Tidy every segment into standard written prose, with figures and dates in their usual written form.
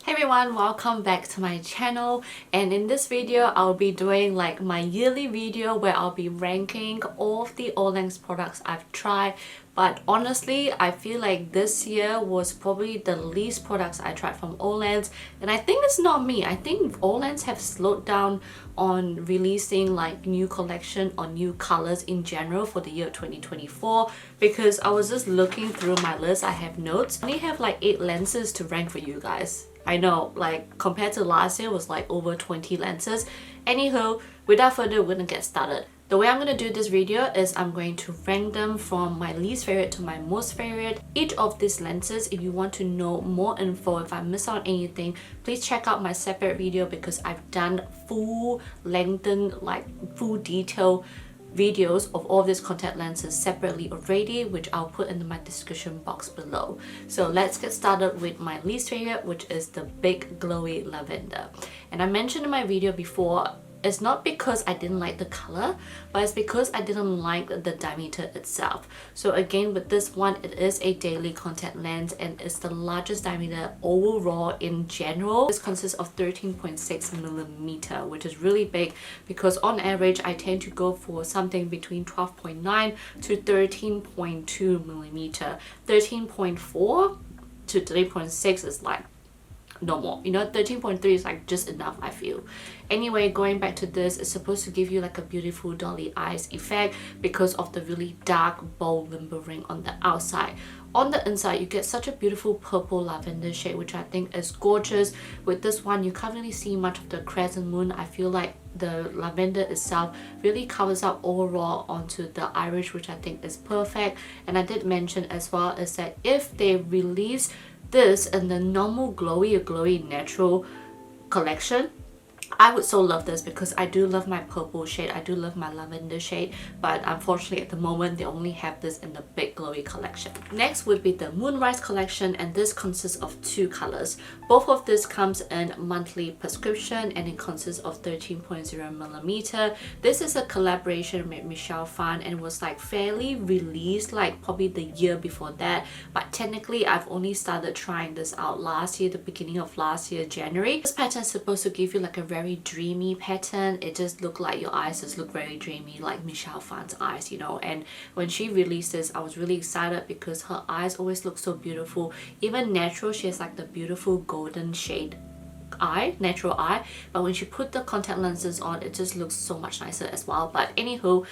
Hey everyone, welcome back to my channel, and in this video I'll be doing like my yearly video where I'll be ranking all of the Olens products I've tried. But honestly, I feel like this year was probably the least products I tried from Olens, and I think it's not me. I think Olens have slowed down on releasing like new collection or new colors in general for the year 2024, because I was just looking through my list. I have notes. I only have like 8 lenses to rank for you guys. I know, like compared to last year was like over 20 lenses. Anywho, without further ado, we're gonna get started. The way I'm gonna do this video is I'm going to rank them from my least favorite to my most favorite. Each of these lenses, if you want to know more info, if I miss out anything, please check out my separate video because I've done full lengthened, like full detail videos of all these contact lenses separately already, which I'll put in my description box below. So let's get started with my least favorite, which is the big glowy lavender. And I mentioned in my video before, it's not because I didn't like the color, but it's because I didn't like the diameter itself. So again, with this one, it is a daily contact lens and it's the largest diameter overall in general. This consists of 13.6 millimeter, which is really big because on average I tend to go for something between 12.9 to 13.2 millimeter. 13.4 to 3.6 is like normal, you know. 13.3 is like just enough, I feel. Anyway, going back to this, it's supposed to give you like a beautiful dolly eyes effect because of the really dark bold limbo ring on the outside. On the inside, you get such a beautiful purple lavender shade, which I think is gorgeous. With this one, you can't really see much of the crescent moon. I feel like the lavender itself really covers up overall onto the iris, which I think is perfect. And I did mention as well is that if they release this in the normal glowy or glowy natural collection, I would so love this because I do love my purple shade, I do love my lavender shade, but unfortunately at the moment they only have this in the big glowy collection. Next would be the Moonrise collection, and this consists of 2 colors. Both of this comes in monthly prescription and it consists of 13.0 millimeter. This is a collaboration with Fawn and was like fairly released like probably the year before that, but technically I've only started trying this out last year, the beginning of last year, January. This pattern is supposed to give you like a very dreamy pattern. It just looked like your eyes just look very dreamy, like Michelle Phan's eyes, you know. And when she released this, I was really excited because her eyes always look so beautiful. Even natural, she has like the beautiful golden shade eye, natural eye, but when she put the contact lenses on, it just looks so much nicer as well. But anywho,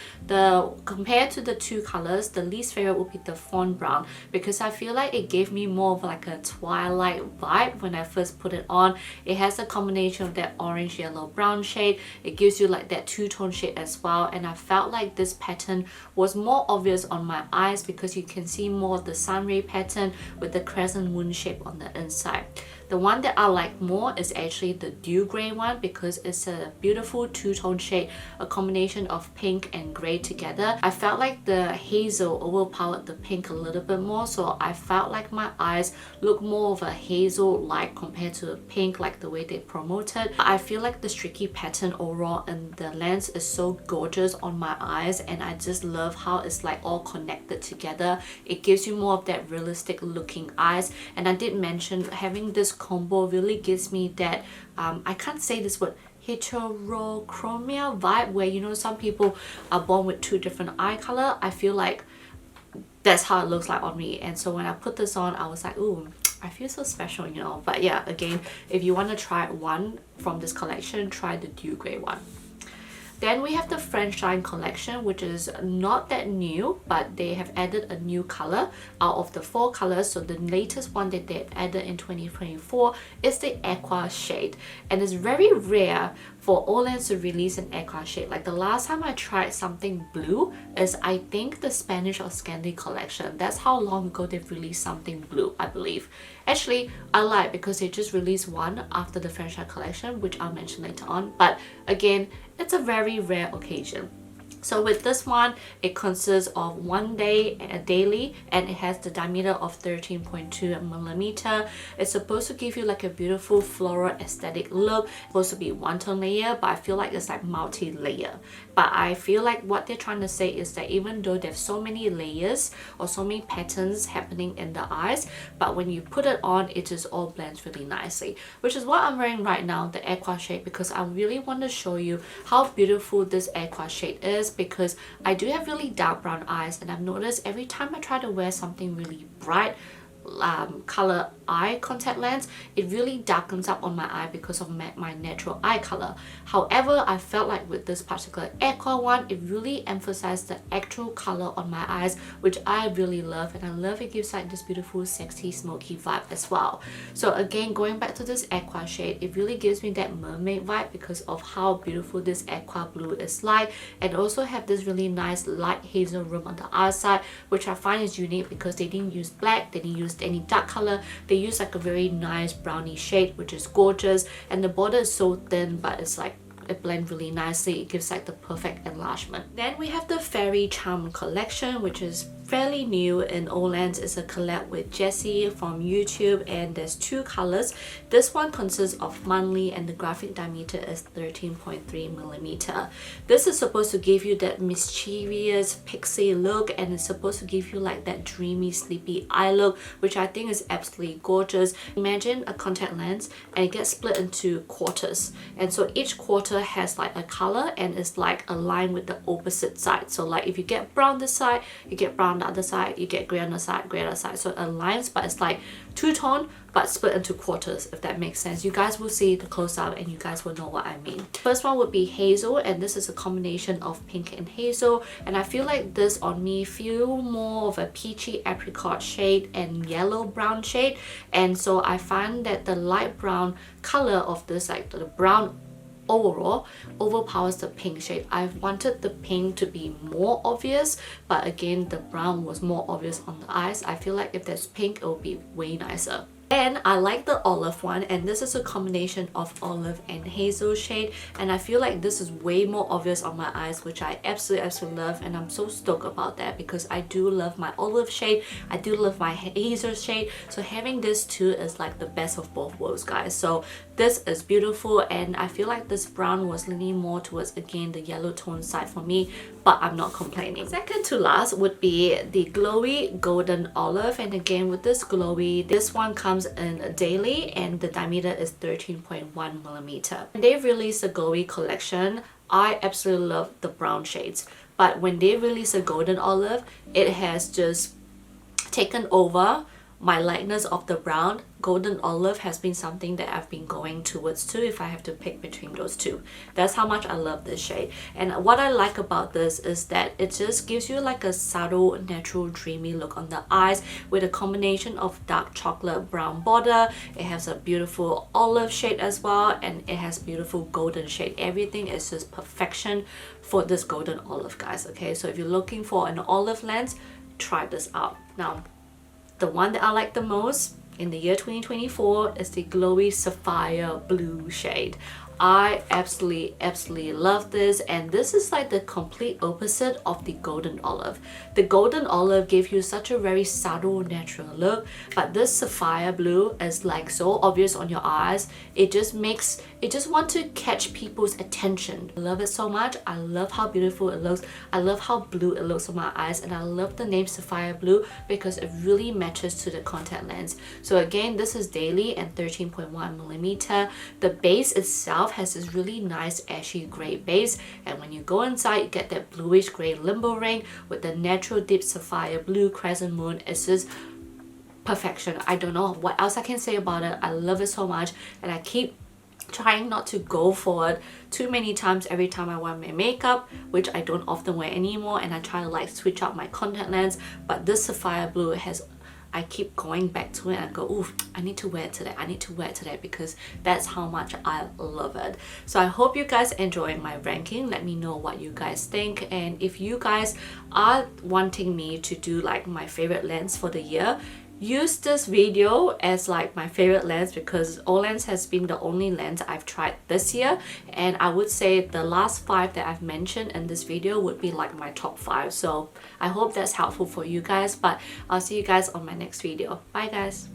compared to the 2 colors, the least favorite would be the fawn brown because I feel like it gave me more of like a twilight vibe when I first put it on. It has a combination of that orange, yellow, brown shade. It gives you like that 2-tone shade as well, and I felt like this pattern was more obvious on my eyes because you can see more of the sun ray pattern with the crescent moon shape on the inside. The one that I like more is actually the dew gray one because it's a beautiful 2-tone shade, a combination of pink and gray together. I felt like the hazel overpowered the pink a little bit more, so I felt like my eyes look more of a hazel like compared to a pink, like the way they promoted. I feel like the streaky pattern overall in the lens is so gorgeous on my eyes, and I just love how it's like all connected together. It gives you more of that realistic looking eyes, and I did mention having this combo really gives me that I can't say this word, heterochromia vibe, where, you know, some people are born with 2 different eye color. I feel like that's how it looks like on me, and so when I put this on, I was like, ooh, I feel so special, you know. But yeah, again, if you want to try one from this collection, try the dew gray one. Then we have the French Shine collection, which is not that new, but they have added a new color out of the 4 colors. So the latest one that they added in 2024 is the Aqua shade, and it's very rare for Olens to release an Aqua shade. Like the last time I tried something blue is I think the Spanish or Scandi collection. That's how long ago they've released something blue, I believe. Actually, I lied because they just released one after the French Shine collection, which I'll mention later on. But again, it's a very rare occasion. So with this one, it consists of one day daily, and it has the diameter of 13.2 mm. It's supposed to give you like a beautiful floral aesthetic look. It's supposed to be one tone layer, but I feel like it's like multi-layer. But I feel like what they're trying to say is that even though there's so many layers or so many patterns happening in the eyes, but when you put it on, it just all blends really nicely, which is what I'm wearing right now, the Aqua shade, because I really want to show you how beautiful this Aqua shade is, because I do have really dark brown eyes, and I've noticed every time I try to wear something really bright color eye contact lens, it really darkens up on my eye because of my natural eye color. However, I felt like with this particular Aqua one, it really emphasized the actual color on my eyes, which I really love, and I love it gives like this beautiful sexy smoky vibe as well. So again, going back to this Aqua shade, it really gives me that mermaid vibe because of how beautiful this Aqua blue is like, and also have this really nice light hazel rim on the outside, which I find is unique because they didn't use black, they didn't use any dark color, they use like a very nice brownie shade, which is gorgeous, and the border is so thin, but it's like it blends really nicely. It gives like the perfect enlargement. Then we have the Fairy Charm collection, which is fairly new in Olens. It's a collab with Jessie from YouTube, and there's two colors. This one consists of monthly, and the graphic diameter is 13.3 mm. This is supposed to give you that mischievous pixie look, and it's supposed to give you like that dreamy sleepy eye look, which I think is absolutely gorgeous. Imagine a contact lens and it gets split into quarters, and so each quarter has like a color and it's like aligned with the opposite side. So like if you get brown this side, you get brown the other side, you get grey on the side, grey on the side. So it aligns, but it's like two-tone but split into quarters, if that makes sense. You guys will see the close-up and you guys will know what I mean. First one would be Hazel, and this is a combination of pink and hazel, and I feel like this on me feel more of a peachy apricot shade and yellow brown shade, and so I find that the light brown color of this, like the brown overall, overpowers the pink shade. I wanted the pink to be more obvious, but again the brown was more obvious on the eyes. I feel like if there's pink, it will be way nicer. And I like the olive one, and this is a combination of olive and hazel shade, and I feel like this is way more obvious on my eyes, which I absolutely love, and I'm so stoked about that because I do love my olive shade, I do love my hazel shade, so having this two is like the best of both worlds, guys. So this is beautiful, and I feel like this brown was leaning more towards, again, the yellow tone side for me, but I'm not complaining. Second to last would be the Glowy Golden Olive, and again with this glowy, this one comes in a daily and the diameter is 13.1 mm. When they released the Glowy collection, I absolutely love the brown shades, but when they released a golden olive, it has just taken over my likeness of the brown. Golden olive has been something that I've been going towards too if I have to pick between those two. That's how much I love this shade. And what I like about this is that it just gives you like a subtle, natural, dreamy look on the eyes with a combination of dark chocolate brown border. It has a beautiful olive shade as well, and it has beautiful golden shade. Everything is just perfection for this golden olive, guys. Okay, so if you're looking for an olive lens, try this out. Now, the one that I like the most in the year 2024 is the Glowy Sapphire Blue shade. I absolutely love this, and this is like the complete opposite of the golden olive. The golden olive gave you such a very subtle natural look, but this sapphire blue is like so obvious on your eyes. It just want to catch people's attention. I love it so much. I love how beautiful it looks. I love how blue it looks on my eyes, and I love the name Sapphire Blue because it really matches to the contact lens. So again, this is daily and 13.1 mm. The base itself has this really nice ashy gray base, and when you go inside, you get that bluish gray limbo ring with the natural deep sapphire blue crescent moon. It's just perfection. I don't know what else I can say about it. I love it so much, and I keep trying not to go for it too many times every time I wear my makeup, which I don't often wear anymore, and I try to like switch out my contact lens. But this sapphire blue has, I keep going back to it and go, ooh, I need to wear it today, I need to wear it today, because that's how much I love it. So I hope you guys enjoy my ranking. Let me know what you guys think, and if you guys are wanting me to do like my favorite lens for the year, use this video as like my favorite lens because Olens has been the only lens I've tried this year, and I would say the last 5 that I've mentioned in this video would be like my top 5. So I hope that's helpful for you guys, but I'll see you guys on my next video. Bye guys.